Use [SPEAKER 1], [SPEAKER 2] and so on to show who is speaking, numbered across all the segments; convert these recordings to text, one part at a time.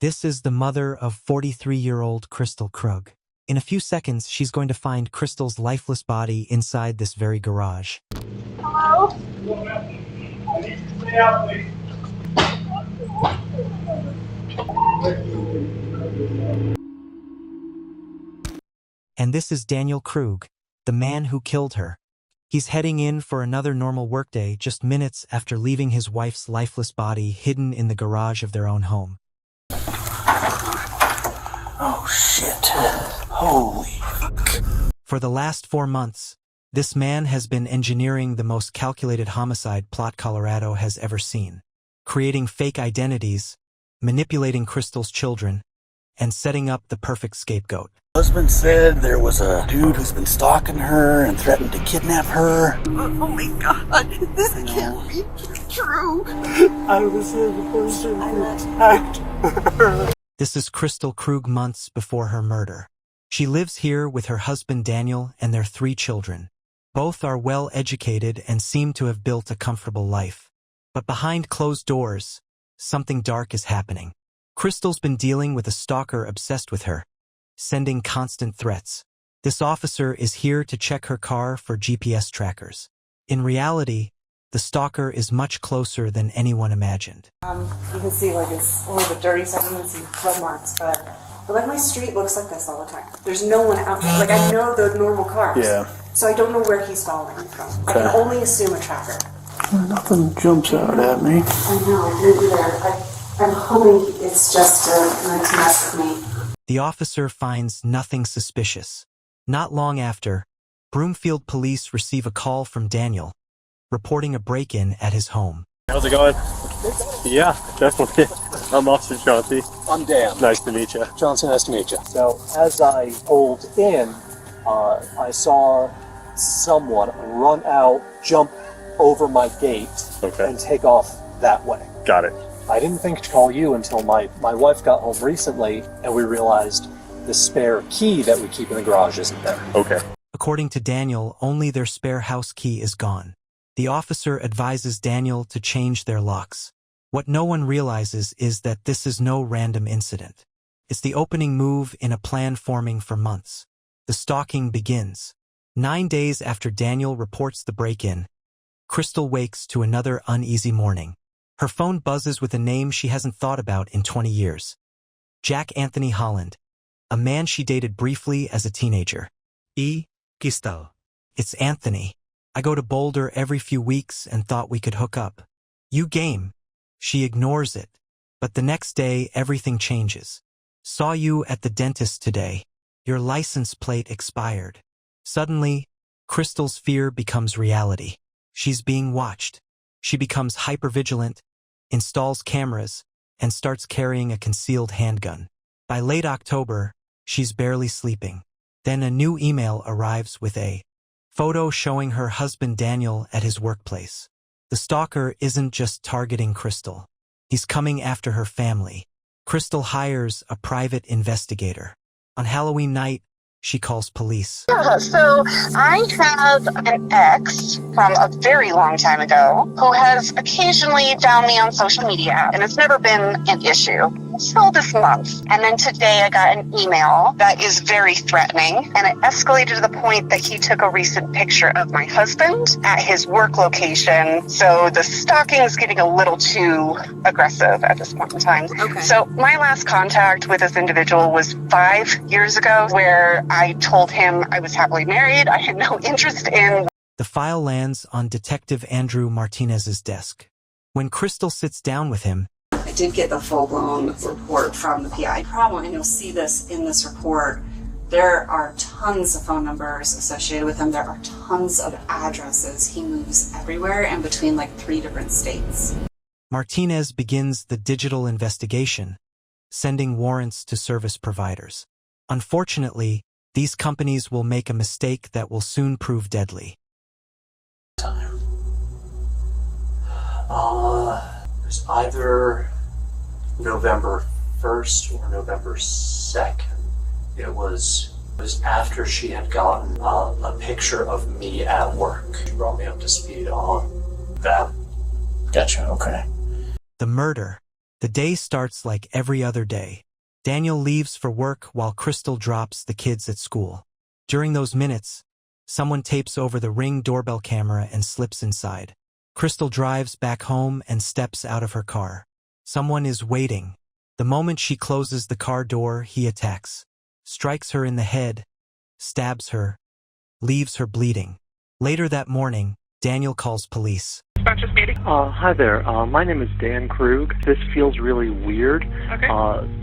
[SPEAKER 1] This is the mother of 43-year-old Crystal Krug. In a few seconds, she's going to find Crystal's lifeless body inside this very garage.
[SPEAKER 2] Hello?
[SPEAKER 3] Stay out, please.
[SPEAKER 1] And this is Daniel Krug, the man who killed her. He's heading in for another normal workday just minutes after leaving his wife's lifeless body hidden in the garage of their own home.
[SPEAKER 4] Oh shit. Holy fuck.
[SPEAKER 1] For the last 4 months, this man has been engineering the most calculated homicide plot Colorado has ever seen, creating fake identities, manipulating Crystal's children, and setting up the perfect scapegoat.
[SPEAKER 4] Husband said there was a dude who's been stalking her and threatened to kidnap her.
[SPEAKER 5] Oh my god, this can't be true.
[SPEAKER 4] I was the person who attacked her.
[SPEAKER 1] This is Crystal Krug months before her murder. She lives here with her husband Daniel and their 3 children. Both are well educated and seem to have built a comfortable life. But behind closed doors, something dark is happening. Crystal's been dealing with a stalker obsessed with her, sending constant threats. This officer is here to check her car for GPS trackers. In reality, the stalker is much closer than anyone imagined.
[SPEAKER 5] You can see like it's a little bit dirty, so I don't see blood marks, but like my street looks like this all the time. There's no one out there. Like I know the normal cars.
[SPEAKER 4] Yeah.
[SPEAKER 5] So I don't know where he's following me from.
[SPEAKER 4] Okay.
[SPEAKER 5] I can only assume a tracker.
[SPEAKER 4] Nothing jumps out at me.
[SPEAKER 5] I know, me either. I'm hoping it's just to mess with me.
[SPEAKER 1] The officer finds nothing suspicious. Not long after, Broomfield police receive a call from Daniel, reporting a break-in at his home.
[SPEAKER 6] How's it going? Yeah, definitely. I'm Officer Chauncey.
[SPEAKER 7] I'm Dan.
[SPEAKER 6] Nice to meet you.
[SPEAKER 7] Johnson, nice to meet you.
[SPEAKER 8] So as I pulled in, I saw someone run out, jump over my gate, and take off that way.
[SPEAKER 6] Got it.
[SPEAKER 8] I didn't think to call you until my wife got home recently, and we realized the spare key that we keep in the garage isn't there.
[SPEAKER 6] Okay.
[SPEAKER 1] According to Daniel, only their spare house key is gone. The officer advises Daniel to change their locks. What no one realizes is that this is no random incident. It's the opening move in a plan forming for months. The stalking begins. 9 days after Daniel reports the break-in, Crystal wakes to another uneasy morning. Her phone buzzes with a name she hasn't thought about in 20 years. Jack Anthony Holland, a man she dated briefly as a teenager. Kistal. It's Anthony. I go to Boulder every few weeks and thought we could hook up. You game. She ignores it. But the next day, everything changes. Saw you at the dentist today. Your license plate expired. Suddenly, Crystal's fear becomes reality. She's being watched. She becomes hypervigilant, installs cameras, and starts carrying a concealed handgun. By late October, she's barely sleeping. Then a new email arrives with a photo showing her husband Daniel at his workplace. The stalker isn't just targeting Crystal. He's coming after her family. Crystal hires a private investigator. On Halloween night, she calls police.
[SPEAKER 2] Yeah, so I have an ex from a very long time ago who has occasionally found me on social media, and it's never been an issue. So this month. And then today I got an email that is very threatening, and it escalated to the point that he took a recent picture of my husband at his work location. So the stalking is getting a little too aggressive at this point in time.
[SPEAKER 5] Okay.
[SPEAKER 2] So my last contact with this individual was 5 years ago, where I told him I was happily married. I had no interest in.
[SPEAKER 1] The file lands on Detective Andrew Martinez's desk. When Crystal sits down with him,
[SPEAKER 5] I did get the full-blown report from the PI. Problem, and you'll see this in this report, there are tons of phone numbers associated with him. There are tons of addresses. He moves everywhere and between like 3 different states.
[SPEAKER 1] Martinez begins the digital investigation, sending warrants to service providers. Unfortunately, these companies will make a mistake that will soon prove deadly.
[SPEAKER 8] It was either November 1st or November 2nd. It was after she had gotten a picture of me at work. She brought me up to speed on that.
[SPEAKER 4] Gotcha, okay.
[SPEAKER 1] The murder, The day starts like every other day. Daniel leaves for work while Crystal drops the kids at school. During those minutes, someone tapes over the Ring doorbell camera and slips inside. Crystal drives back home and steps out of her car. Someone is waiting. The moment she closes the car door, he attacks, strikes her in the head, stabs her, leaves her bleeding. Later that morning, Daniel calls police.
[SPEAKER 3] Hi there. My name is Dan Krug. This feels really weird.
[SPEAKER 7] Okay.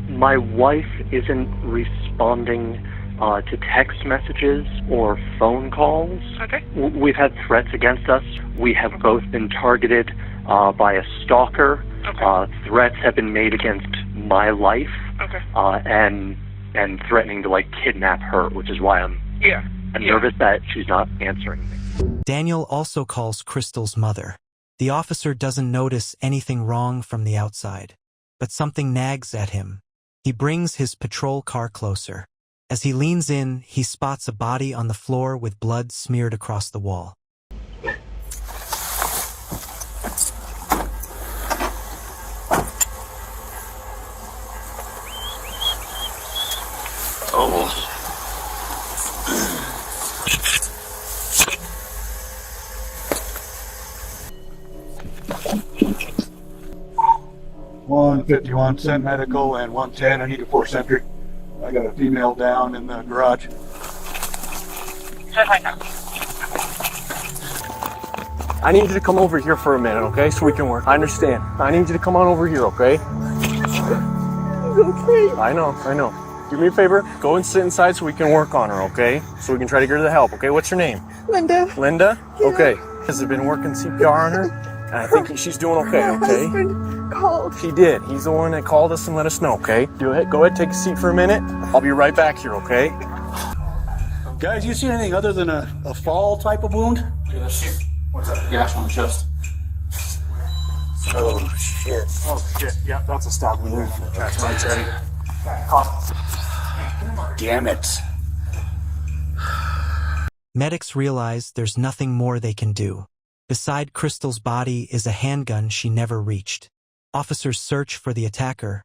[SPEAKER 3] My wife isn't responding to text messages or phone calls.
[SPEAKER 7] Okay.
[SPEAKER 3] We've had threats against us. We have both been targeted by a stalker.
[SPEAKER 7] Okay.
[SPEAKER 3] Threats have been made against my life.
[SPEAKER 7] Okay.
[SPEAKER 3] And threatening to kidnap her, which is why I'm nervous that she's not answering me.
[SPEAKER 1] Daniel also calls Crystal's mother. The officer doesn't notice anything wrong from the outside, but something nags at him. He brings his patrol car closer. As he leans in, he spots a body on the floor with blood smeared across the wall.
[SPEAKER 4] Oh.
[SPEAKER 9] 151 sent medical and 110. I need a 4 sentry. I got a female down in the garage.
[SPEAKER 6] I need you to come over here for a minute, okay? So we can work. I understand. I need you to come on over here, okay?
[SPEAKER 7] Okay.
[SPEAKER 6] I know. Do me a favor. Go and sit inside so we can work on her, okay? So we can try to get her the help, okay? What's your name?
[SPEAKER 7] Linda.
[SPEAKER 6] Linda?
[SPEAKER 7] Yeah.
[SPEAKER 6] Okay. Has it been working CPR on her? And I think she's doing okay,
[SPEAKER 7] My
[SPEAKER 6] okay?
[SPEAKER 7] husband called.
[SPEAKER 6] He did. He's the one that called us and let us know, okay? Go ahead, take a seat for a minute. I'll be right back here, okay?
[SPEAKER 4] Guys, you see anything other than a fall type of wound?
[SPEAKER 8] What's that? Gash on the chest.
[SPEAKER 4] Oh, shit.
[SPEAKER 6] Oh, shit. Yeah, that's a stab wound. That's right, ready.
[SPEAKER 4] Damn it.
[SPEAKER 1] Medics realize there's nothing more they can do. Beside Crystal's body is a handgun she never reached. Officers search for the attacker,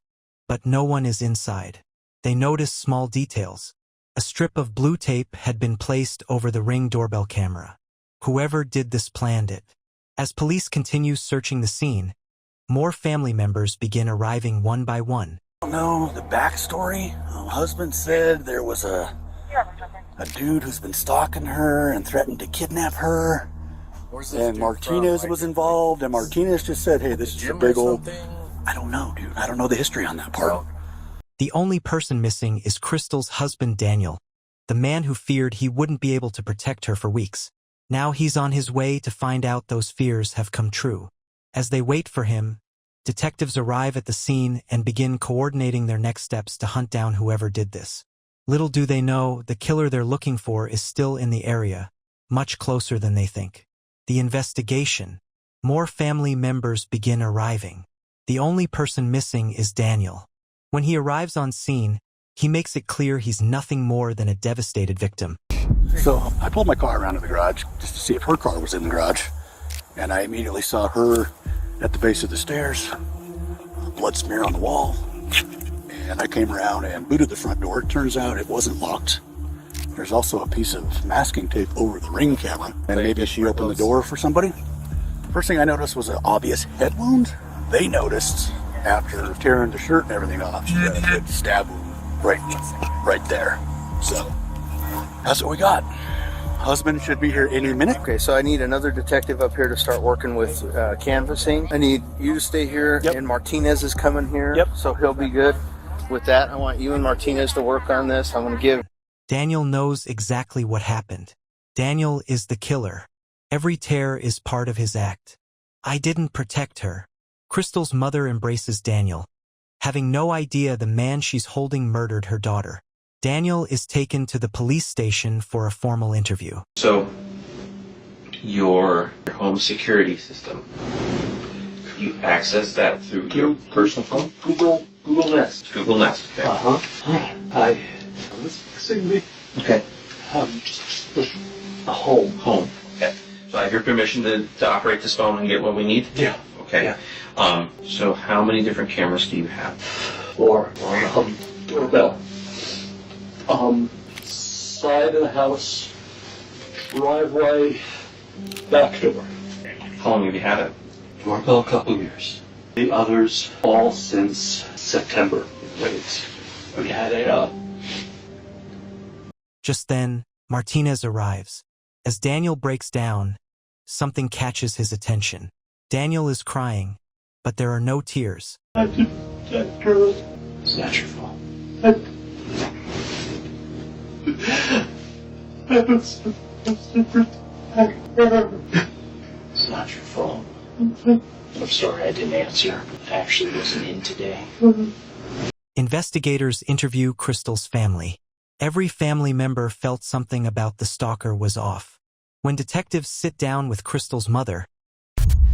[SPEAKER 1] but no one is inside. They notice small details. A strip of blue tape had been placed over the Ring doorbell camera. Whoever did this planned it. As police continue searching the scene, more family members begin arriving one by one.
[SPEAKER 4] I don't know the backstory. Husband said there was a dude who's been stalking her and threatened to kidnap her. And Martinez was involved, and Martinez just said, hey, this is a big old... I don't know, dude. I don't know the history on that part.
[SPEAKER 1] The only person missing is Crystal's husband Daniel, the man who feared he wouldn't be able to protect her for weeks. Now he's on his way to find out those fears have come true. As they wait for him, detectives arrive at the scene and begin coordinating their next steps to hunt down whoever did this. Little do they know, the killer they're looking for is still in the area, much closer than they think. The investigation. More family members begin arriving. The only person missing is Daniel. When he arrives on scene, he makes it clear he's nothing more than a devastated victim.
[SPEAKER 9] So I pulled my car around to the garage just to see if her car was in the garage. And I immediately saw her at the base of the stairs, blood smear on the wall. And I came around and booted the front door. It turns out it wasn't locked. There's also a piece of masking tape over the Ring camera. And maybe she opened the door for somebody. First thing I noticed was an obvious head wound. They noticed after tearing the shirt and everything off, she had a good stab wound right there. So that's what we got. Husband should be here any minute.
[SPEAKER 10] Okay, so I need another detective up here to start working with canvassing. I need you to stay here, and Martinez is coming here, so he'll be good with that. I want you and Martinez to work on this. I'm going to give...
[SPEAKER 1] Daniel knows exactly what happened. Daniel is the killer. Every tear is part of his act. I didn't protect her. Crystal's mother embraces Daniel, having no idea the man she's holding murdered her daughter. Daniel is taken to the police station for a formal interview.
[SPEAKER 11] So, your home security system, you access that through your personal phone?
[SPEAKER 10] Google Nest.
[SPEAKER 11] Google Nest, okay.
[SPEAKER 10] Hi.
[SPEAKER 11] Okay.
[SPEAKER 10] Just push a home.
[SPEAKER 11] Home, okay. So I have your permission to operate this phone and get what we need?
[SPEAKER 10] Yeah.
[SPEAKER 11] Okay. Okay.
[SPEAKER 8] Yeah.
[SPEAKER 11] So how many different cameras do you have?
[SPEAKER 8] 4. Doorbell. Side of the house, driveway, back door.
[SPEAKER 11] How long have you had it?
[SPEAKER 8] Doorbell a couple years. The others all since September. Wait. We had a
[SPEAKER 1] Just then, Martinez arrives. As Daniel breaks down, something catches his attention. Daniel is crying, but there are no tears.
[SPEAKER 8] It's not your fault. It's not your fault. I'm sorry I didn't answer. I actually wasn't in today.
[SPEAKER 1] Investigators interview Crystal's family. Every family member felt something about the stalker was off. When detectives sit down with Crystal's mother,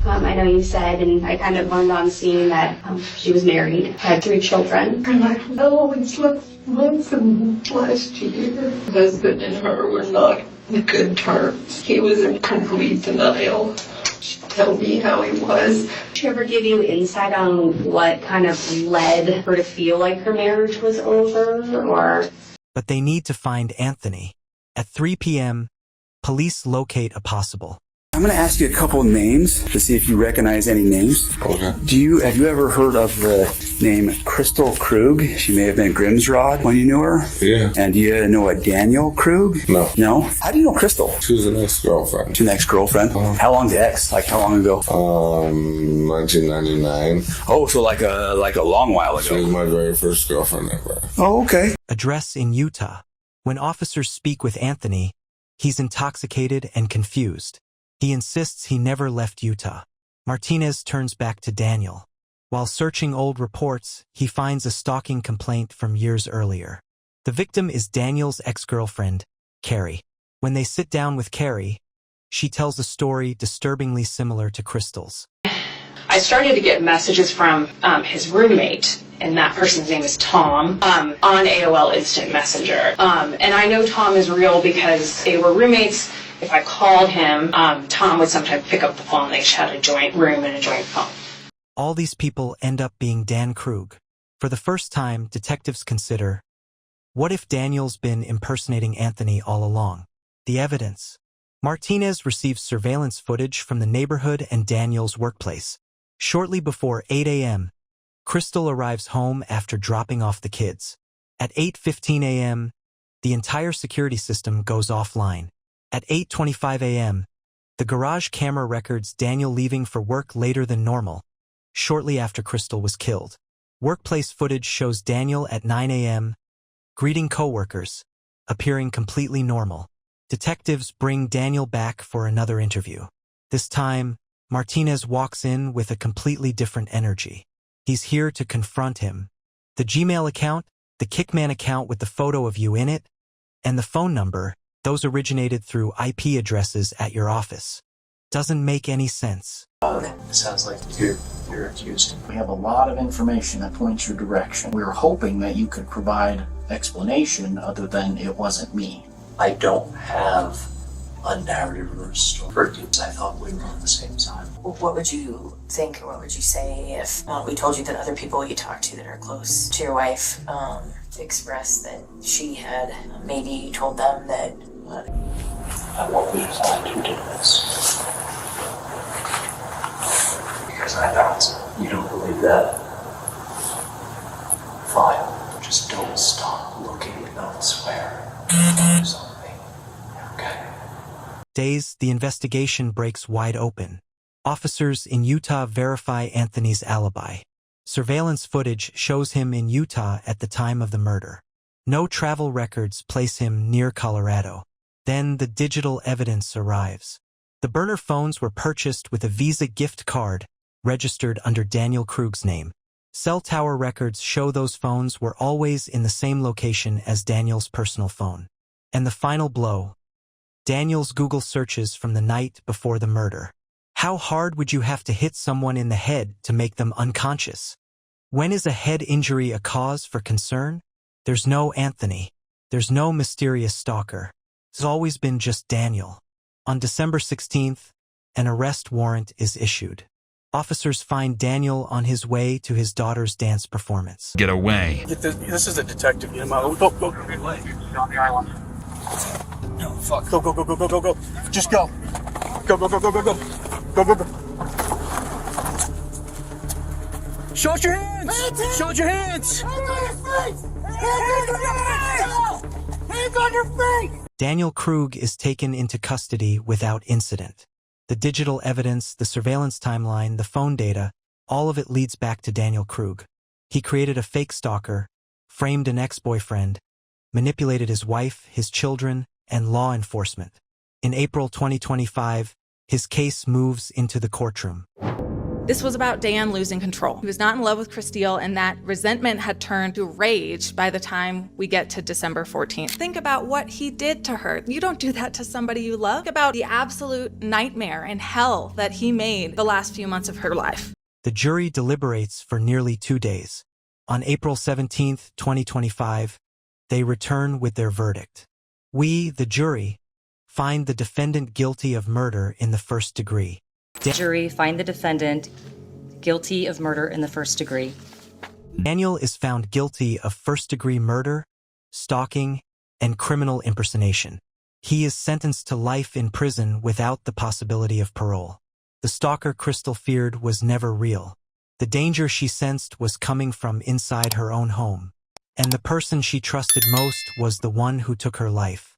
[SPEAKER 7] I know you said, and I kind of learned on scene that she was married, had 3 children.
[SPEAKER 12] And I always looked once last year. Husband and her were not in good terms. He was in complete denial. Tell me how he was.
[SPEAKER 7] Did she ever give you insight on what kind of led her to feel like her marriage was over, or?
[SPEAKER 1] But they need to find Anthony. At 3 p.m., police locate a possible.
[SPEAKER 4] I'm going to ask you a couple of names to see if you recognize any names.
[SPEAKER 13] Okay.
[SPEAKER 4] Have you ever heard of the name Crystal Krug? She may have been Grimsrod when you knew her.
[SPEAKER 13] Yeah.
[SPEAKER 4] And do you know a Daniel Krug?
[SPEAKER 13] No.
[SPEAKER 4] No? How do you know Crystal?
[SPEAKER 13] She was an ex-girlfriend.
[SPEAKER 4] She's an ex-girlfriend? How long's the ex? Like how long ago?
[SPEAKER 13] 1999.
[SPEAKER 4] Oh, so like a long while ago.
[SPEAKER 13] She was my very first girlfriend ever.
[SPEAKER 4] Oh, okay.
[SPEAKER 1] Address in Utah. When officers speak with Anthony, he's intoxicated and confused. He insists he never left Utah. Martinez turns back to Daniel. While searching old reports, he finds a stalking complaint from years earlier. The victim is Daniel's ex-girlfriend, Carrie. When they sit down with Carrie, she tells a story disturbingly similar to Crystal's.
[SPEAKER 14] I started to get messages from his roommate, and that person's name is Tom, on AOL Instant Messenger. And I know Tom is real because they were roommates. If I called him, Tom would sometimes pick up the phone. They had a joint room and a joint phone.
[SPEAKER 1] All these people end up being Dan Krug. For the first time, detectives consider, what if Daniel's been impersonating Anthony all along? The evidence. Martinez receives surveillance footage from the neighborhood and Daniel's workplace. Shortly before 8 a.m., Crystal arrives home after dropping off the kids. At 8:15 a.m., the entire security system goes offline. At 8:25 a.m., the garage camera records Daniel leaving for work later than normal, shortly after Crystal was killed. Workplace footage shows Daniel at 9 a.m., greeting coworkers, appearing completely normal. Detectives bring Daniel back for another interview. This time, Martinez walks in with a completely different energy. He's here to confront him. The Gmail account, the Kickman account with the photo of you in it, and the phone number, those originated through IP addresses at your office. Doesn't make any sense.
[SPEAKER 8] Sounds like you're accused.
[SPEAKER 15] We have a lot of information that points your direction. We were hoping that you could provide explanation other than it wasn't me.
[SPEAKER 8] I don't have a narrative or a story. I thought we were on the same side.
[SPEAKER 16] What would you think, or what would you say if we told you that other people you talk to that are close to your wife expressed that she had maybe told them that...
[SPEAKER 8] I won't be inclined to do this. Because I don't. You don't believe that? Fine. Just don't stop looking elsewhere. Focus on me. Okay?
[SPEAKER 1] Days, the investigation breaks wide open. Officers in Utah verify Anthony's alibi. Surveillance footage shows him in Utah at the time of the murder. No travel records place him near Colorado. Then the digital evidence arrives. The burner phones were purchased with a Visa gift card registered under Daniel Krug's name. Cell tower records show those phones were always in the same location as Daniel's personal phone. And the final blow, Daniel's Google searches from the night before the murder. How hard would you have to hit someone in the head to make them unconscious? When is a head injury a cause for concern? There's no Anthony. There's no mysterious stalker. It's always been just Daniel. On December 16th, an arrest warrant is issued. Officers find Daniel on his way to his daughter's dance performance.
[SPEAKER 17] Get away.
[SPEAKER 9] This is a detective. Go. On the island. No, fuck. Go. Just go. Go. Show us your hands! Show us your hands! Hands on your face! Hands on your face!
[SPEAKER 1] Daniel Krug is taken into custody without incident. The digital evidence, the surveillance timeline, the phone data, all of it leads back to Daniel Krug. He created a fake stalker, framed an ex-boyfriend, manipulated his wife, his children, and law enforcement. In April 2025, his case moves into the courtroom.
[SPEAKER 18] This was about Dan losing control. He was not in love with Christelle, and that resentment had turned to rage by the time we get to December 14th. Think about what he did to her. You don't do that to somebody you love. Think about the absolute nightmare and hell that he made the last few months of her life.
[SPEAKER 1] The jury deliberates for nearly 2 days. On April 17th, 2025, they return with their verdict. We, the jury, find the defendant guilty of murder in the first degree.
[SPEAKER 19] The jury find the defendant guilty of murder in the first degree.
[SPEAKER 1] Daniel is found guilty of first-degree murder, stalking, and criminal impersonation. He is sentenced to life in prison without the possibility of parole. The stalker Christelle feared was never real. The danger she sensed was coming from inside her own home. And the person she trusted most was the one who took her life.